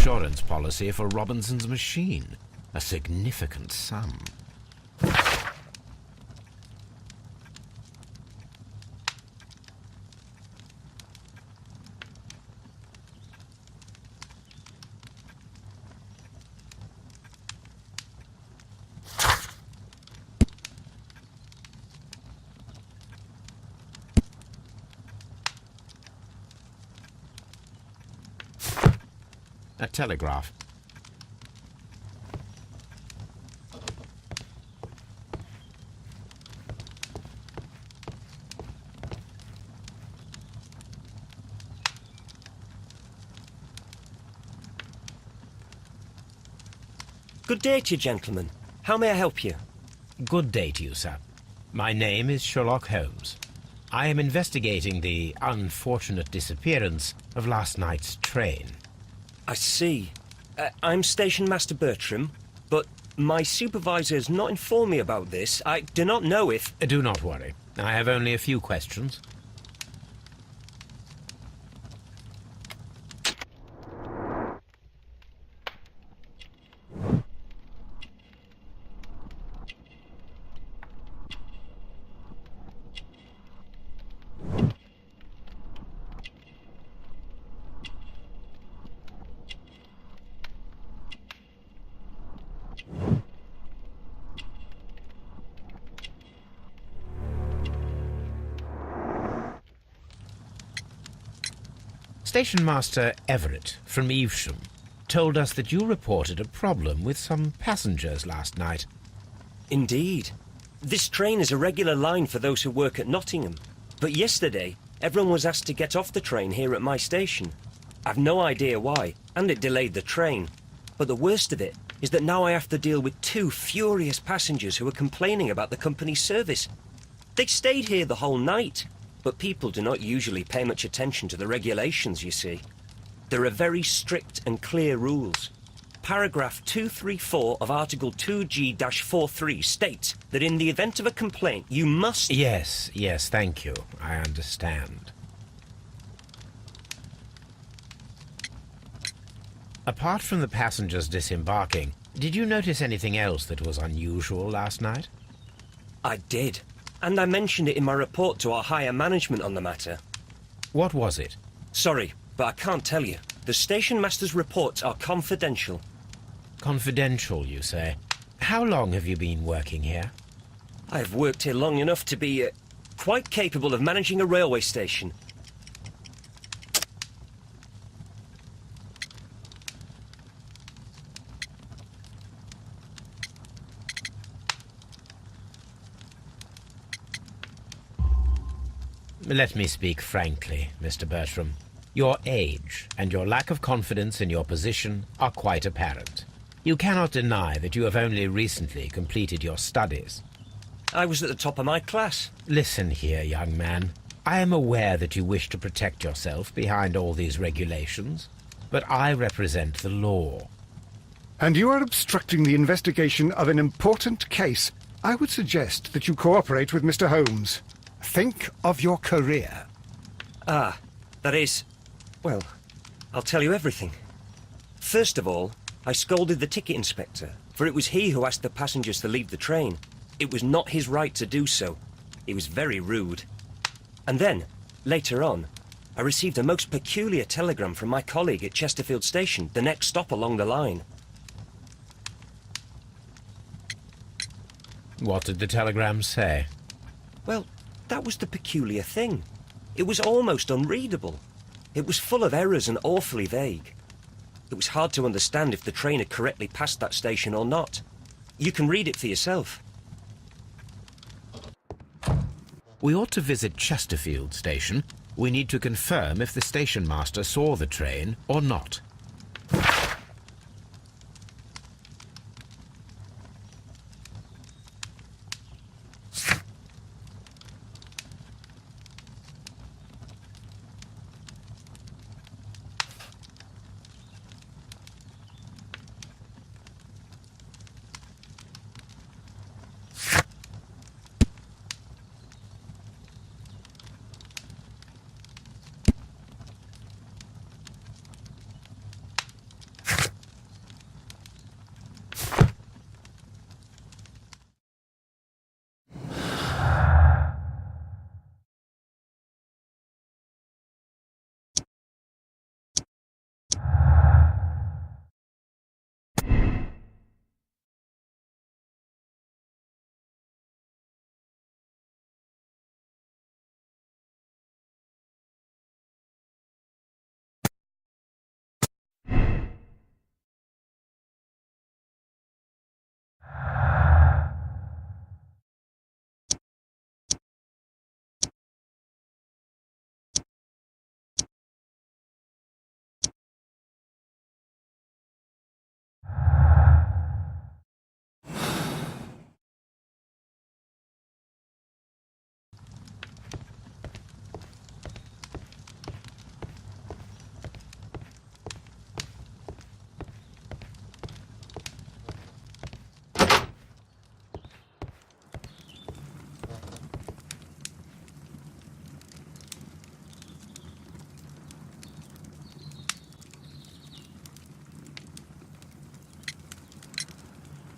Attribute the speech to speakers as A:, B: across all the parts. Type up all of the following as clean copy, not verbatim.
A: insurance policy for Robinson's machine. A significant sum. A telegraph.
B: Good day to you, gentlemen. How may I help you?
A: Good day to you, sir. My name is Sherlock Holmes. I am investigating the unfortunate disappearance of last night's train.
B: I see. I'm Station Master Bertram, but my supervisor has not informed me about this. I do not know if...
A: Do not worry. I have only a few questions. Station Master Everett from Evesham told us that you reported a problem with some passengers last night.
B: Indeed. This train is a regular line for those who work at Nottingham. But yesterday, everyone was asked to get off the train here at my station. I've no idea why, and it delayed the train. But the worst of it is that now I have to deal with two furious passengers who are complaining about the company's service. They stayed here the whole night. But people do not usually pay much attention to the regulations, you see. There are very strict and clear rules. Paragraph 234 of Article 2G-43 states that in the event of a complaint, you must...
A: Yes, thank you. I understand. Apart from the passengers disembarking, did you notice anything else that was unusual last night?
B: I did. And I mentioned it in my report to our higher management on the matter.
A: What was it?
B: Sorry, but I can't tell you. The station master's reports are confidential.
A: Confidential, you say? How long have you been working here?
B: I have worked here long enough to be quite capable of managing a railway station.
A: Let me speak frankly, Mr. Bertram. Your age and your lack of confidence in your position are quite apparent. You cannot deny that you have only recently completed your studies.
B: I was at the top of my class.
A: Listen here, young man. I am aware that you wish to protect yourself behind all these regulations, but I represent the law.
C: And you are obstructing the investigation of an important case. I would suggest that you cooperate with Mr. Holmes. Think of your career.
B: Ah, that is... Well, I'll tell you everything. First of all, I scolded the ticket inspector, for it was he who asked the passengers to leave the train. It was not his right to do so. He was very rude. And then, later on, I received a most peculiar telegram from my colleague at Chesterfield Station, the next stop along the line.
A: What did the telegram say?
B: Well, that was the peculiar thing. It was almost unreadable. It was full of errors and awfully vague. It was hard to understand if the train had correctly passed that station or not. You can read it for yourself.
A: We ought to visit Chesterfield Station. We need to confirm if the station master saw the train or not.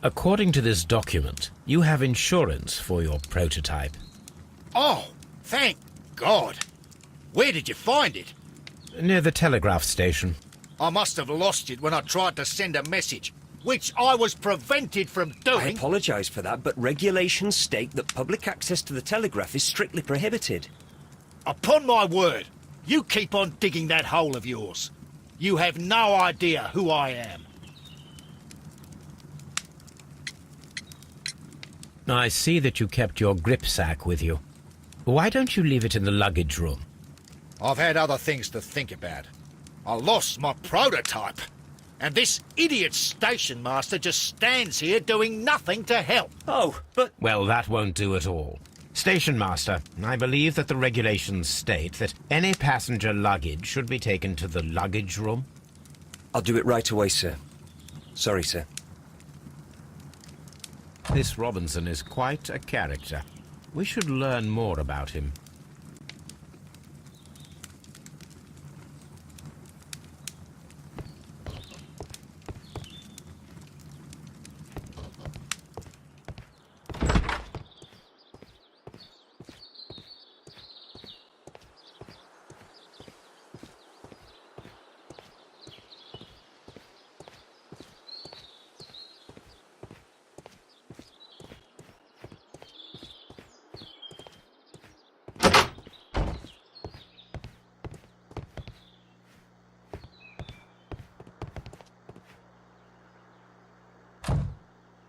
A: According to this document, you have insurance for your prototype.
D: Oh, thank God. Where did you find it?
A: Near the telegraph station.
D: I must have lost it when I tried to send a message, which I was prevented from
B: I
D: doing.
B: apologise for that, but regulations state that public access to the telegraph is strictly prohibited.
D: Upon my word, you keep on digging that hole of yours. You have no idea who I am.
A: I see that you kept your gripsack with you. Why don't you leave it in the luggage room?
D: I've had other things to think about. I lost my prototype. And this idiot station master just stands here doing nothing to help.
B: Oh, but...
A: Well, that won't do at all. Station master, I believe that the regulations state that any passenger luggage should be taken to the luggage room.
B: I'll do it right away, sir. Sorry, sir.
A: This Robinson is quite a character. We should learn more about him.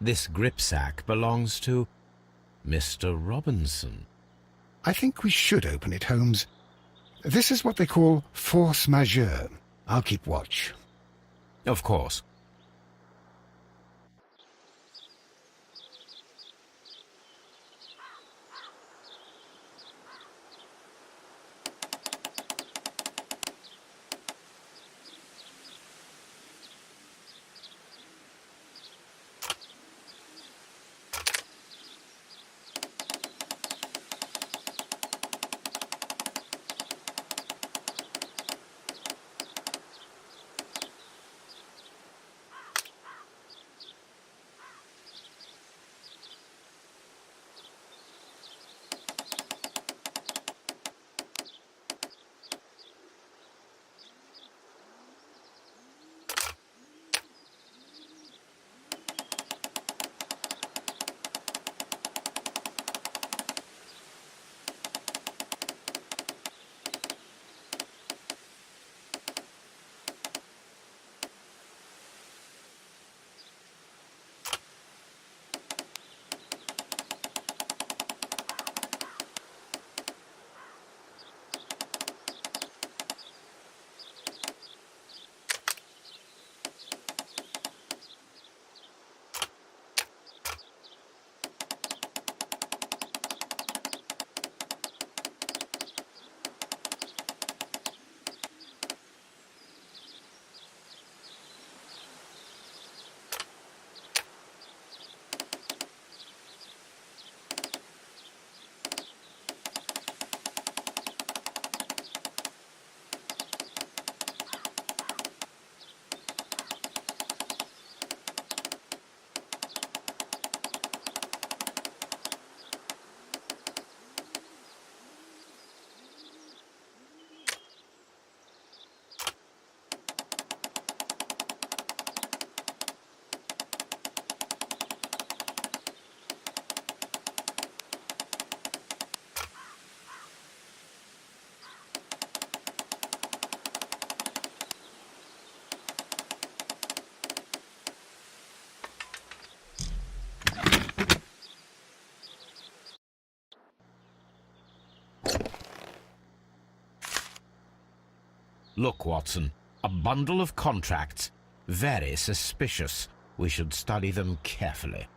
A: This gripsack belongs to Mr. Robinson.
C: I think we should open it, Holmes. This is what they call force majeure. I'll keep watch.
A: Of course. Look, Watson, a bundle of contracts. Very suspicious. We should study them carefully.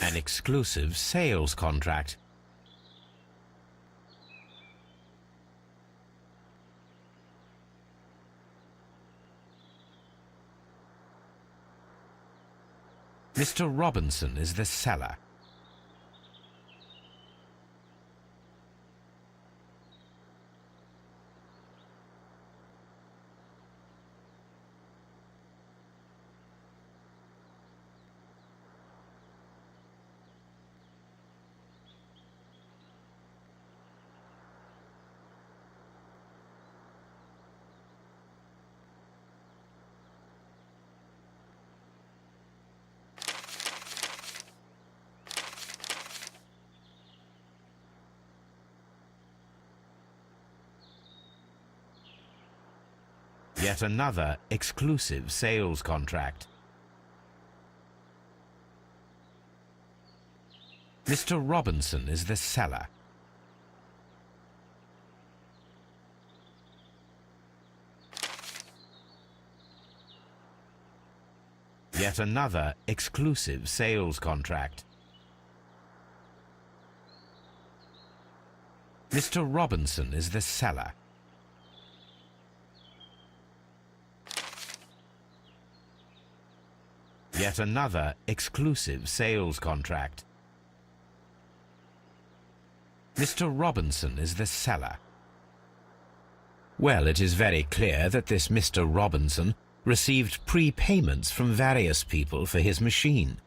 A: An exclusive sales contract. Mr. Robinson is the seller. Yet another exclusive sales contract. Mr. Robinson is the seller. Yet another exclusive sales contract. Mr. Robinson is the seller. Yet another exclusive sales contract. Mr. Robinson is the seller. Well, it is very clear that this Mr. Robinson received prepayments from various people for his machine.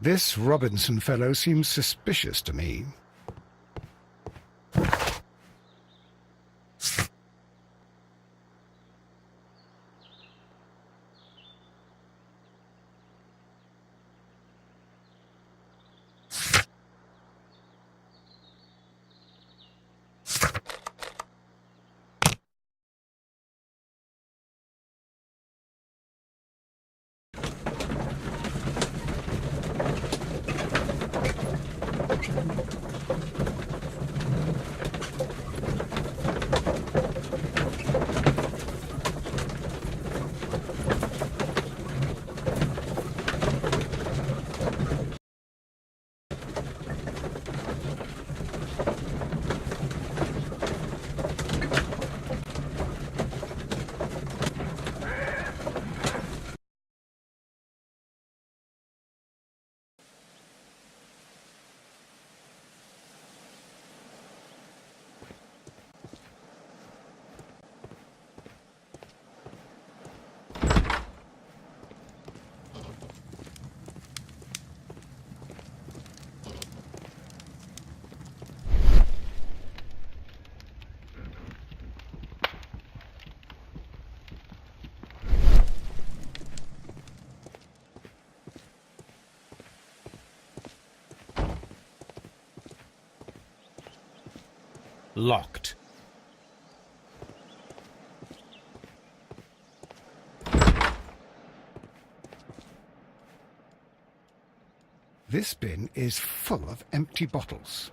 C: This Robinson fellow seems suspicious to me.
A: Locked.
C: This bin is full of empty bottles.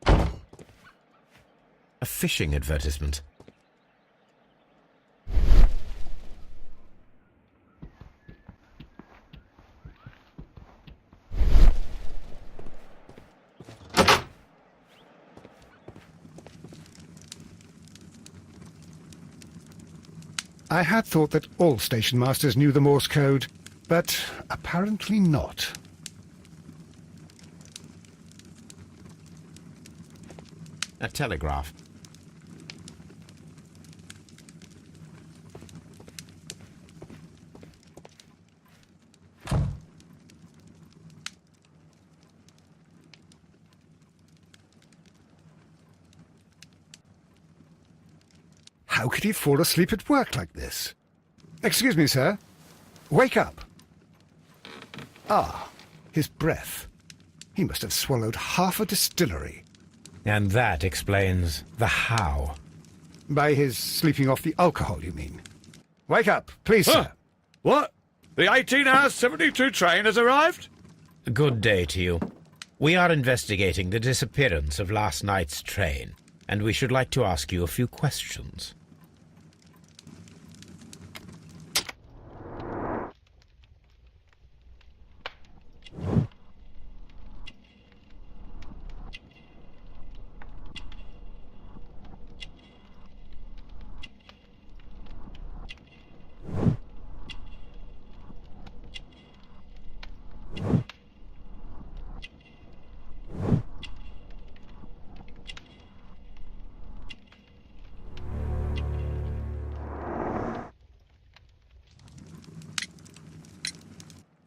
A: A fishing advertisement.
C: I had thought that all station masters knew the Morse code, but apparently not.
A: A telegraph.
C: How could he fall asleep at work like this? Excuse me, sir. Wake up. Ah, his breath. He must have swallowed half a distillery.
A: And that explains the how.
C: By his sleeping off the alcohol, you mean? Wake up, please,
E: Huh.
C: sir.
E: What? The 18 hours 72 train has arrived?
A: Good day to you. We are investigating the disappearance of last night's train, and we should like to ask you a few questions.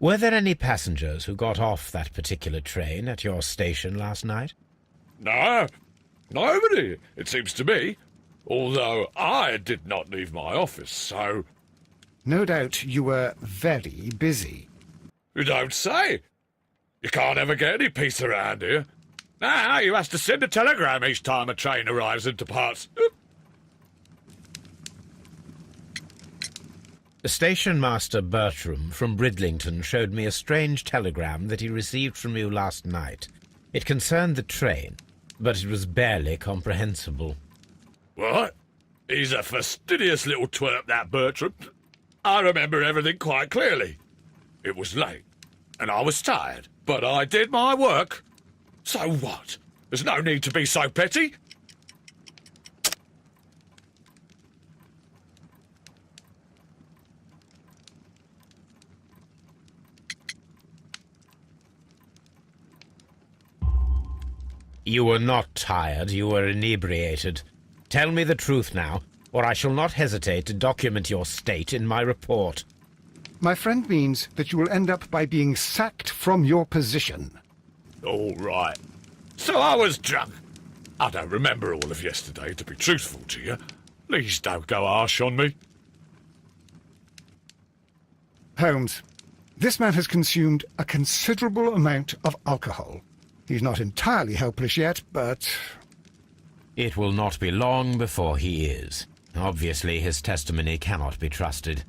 A: Were there any passengers who got off that particular train at your station last night?
E: No, nobody, it seems to me. Although I did not leave my office, so...
C: No doubt you were very busy.
E: You don't say. You can't ever get any peace around here. Now you have to send a telegram each time a train arrives and departs.
A: Station Master Bertram from Bridlington showed me a strange telegram that he received from you last night. It concerned the train, but it was barely comprehensible.
E: What? He's a fastidious little twerp, that Bertram. I remember everything quite clearly. It was late, and I was tired, but I did my work. So what? There's no need to be so petty.
A: You were not tired, you were inebriated. Tell me the truth now, or I shall not hesitate to document your state in my report.
C: My friend means that you will end up by being sacked from your position.
E: All right. So I was drunk. I don't remember all of yesterday, to be truthful to you. Please don't go harsh on me.
C: Holmes, this man has consumed a considerable amount of alcohol. He's not entirely helpless yet, but...
A: It will not be long before he is. Obviously, his testimony cannot be trusted.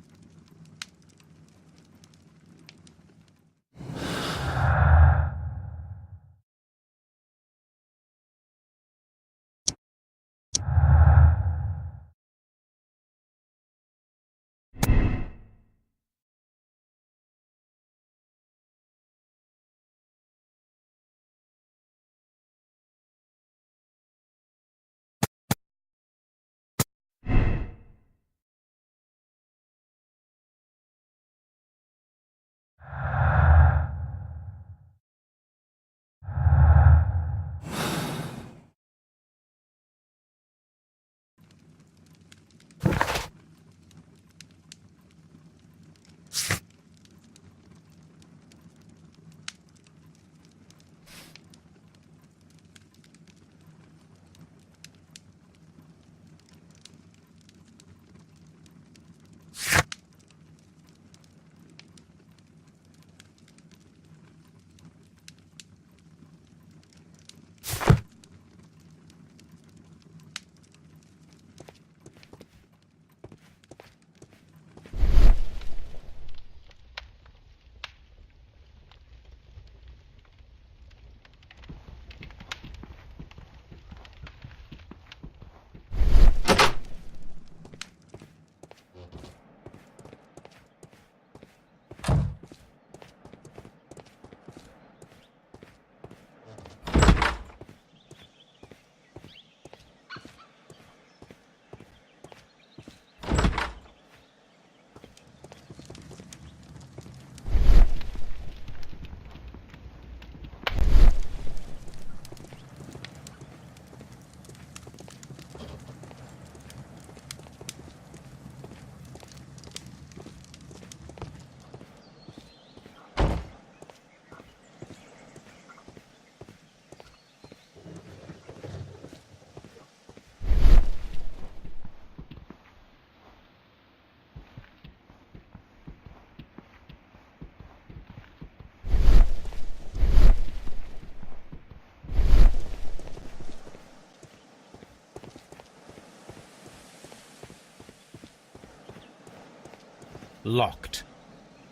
A: Locked.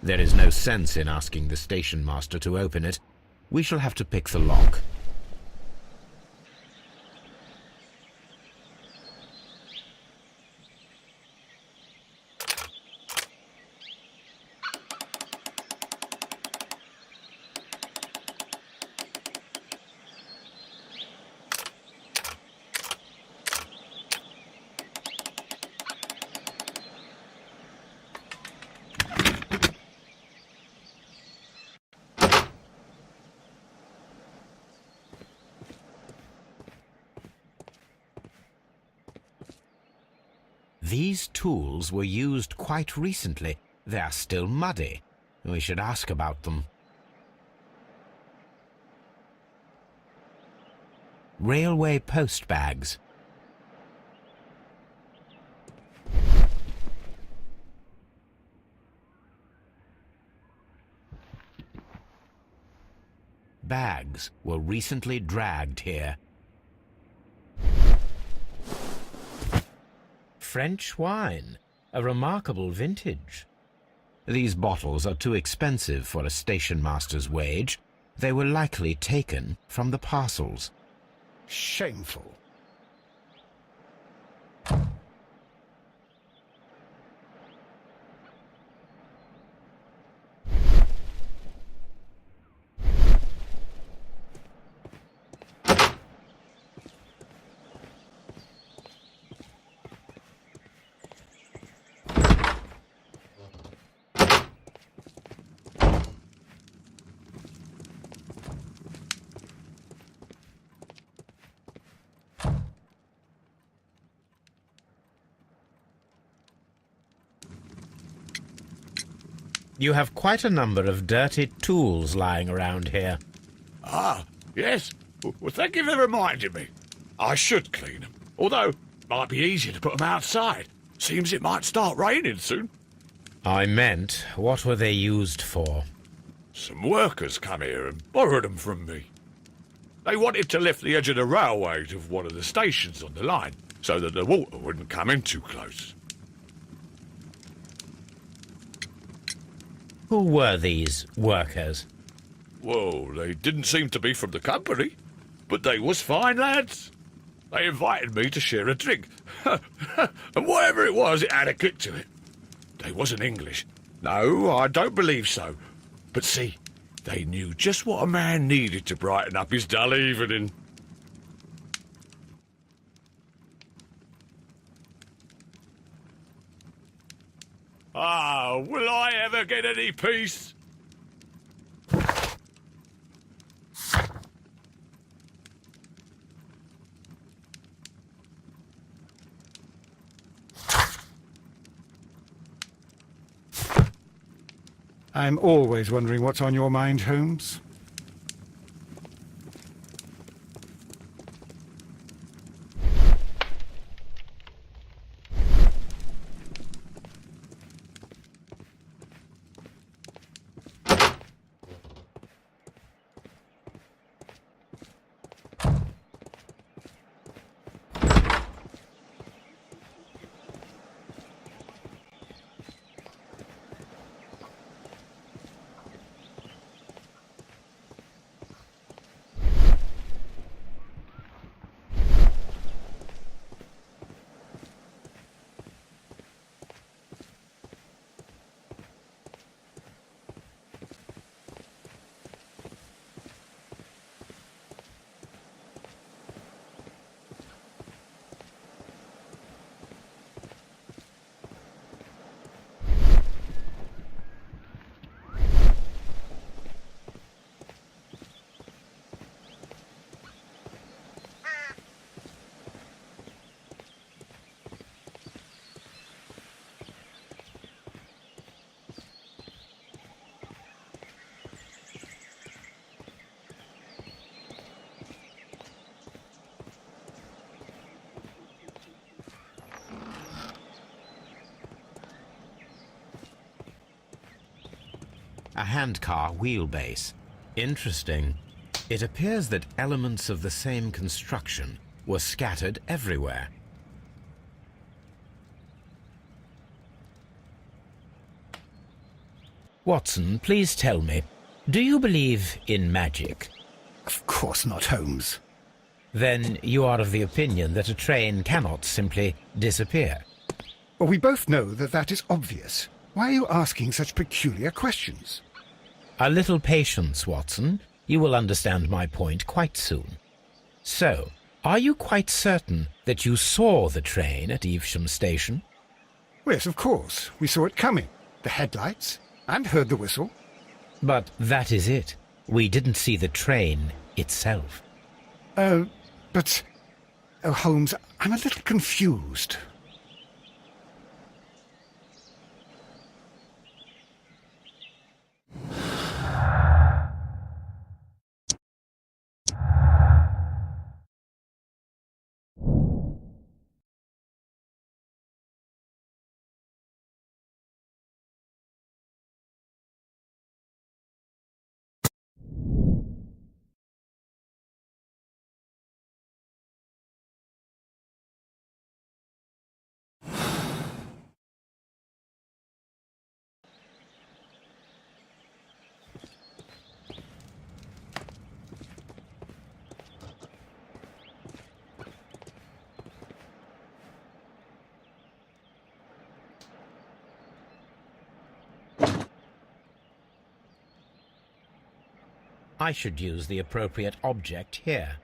A: There is no sense in asking the station master to open it. We shall have to pick the lock. These tools were used quite recently. They are still muddy. We should ask about them. Railway post bags. Bags were recently dragged here. French wine, a remarkable vintage. These bottles are too expensive for a station master's wage. They were likely taken from the parcels.
C: Shameful.
A: You have quite a number of dirty tools lying around here.
E: Ah, yes. Well, thank you for reminding me. I should clean them. Although, it might be easier to put them outside. Seems it might start raining soon.
A: I meant, what were they used for?
E: Some workers come here and borrowed them from me. They wanted to lift the edge of the railway to one of the stations on the line, so that the water wouldn't come in too close.
A: Who were these workers?
E: Well, they didn't seem to be from the company, but they was fine lads. They invited me to share a drink, and whatever it was, it had a kick to it. They wasn't English. No, I don't believe so. But see, they knew just what a man needed to brighten up his dull evening. Ah, will I ever get any peace?
C: I'm always wondering what's on your mind, Holmes.
A: A handcar wheelbase. Interesting. It appears that elements of the same construction were scattered everywhere. Watson, please tell me, do you believe in magic?
C: Of course not, Holmes.
A: Then you are of the opinion that a train cannot simply disappear.
C: Well, we both know that that is obvious. Why are you asking such peculiar questions?
A: A little patience, Watson. You will understand my point quite soon. So, are you quite certain that you saw the train at Evesham Station?
C: Yes, of course. We saw it coming. The headlights, and heard the whistle.
A: But that is it. We didn't see the train itself.
C: But... Oh, Holmes, I'm a little confused.
A: I should use the appropriate object here.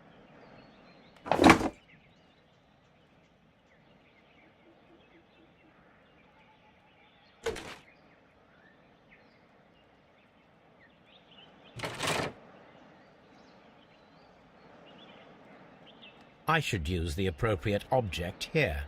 A: I should use the appropriate object here.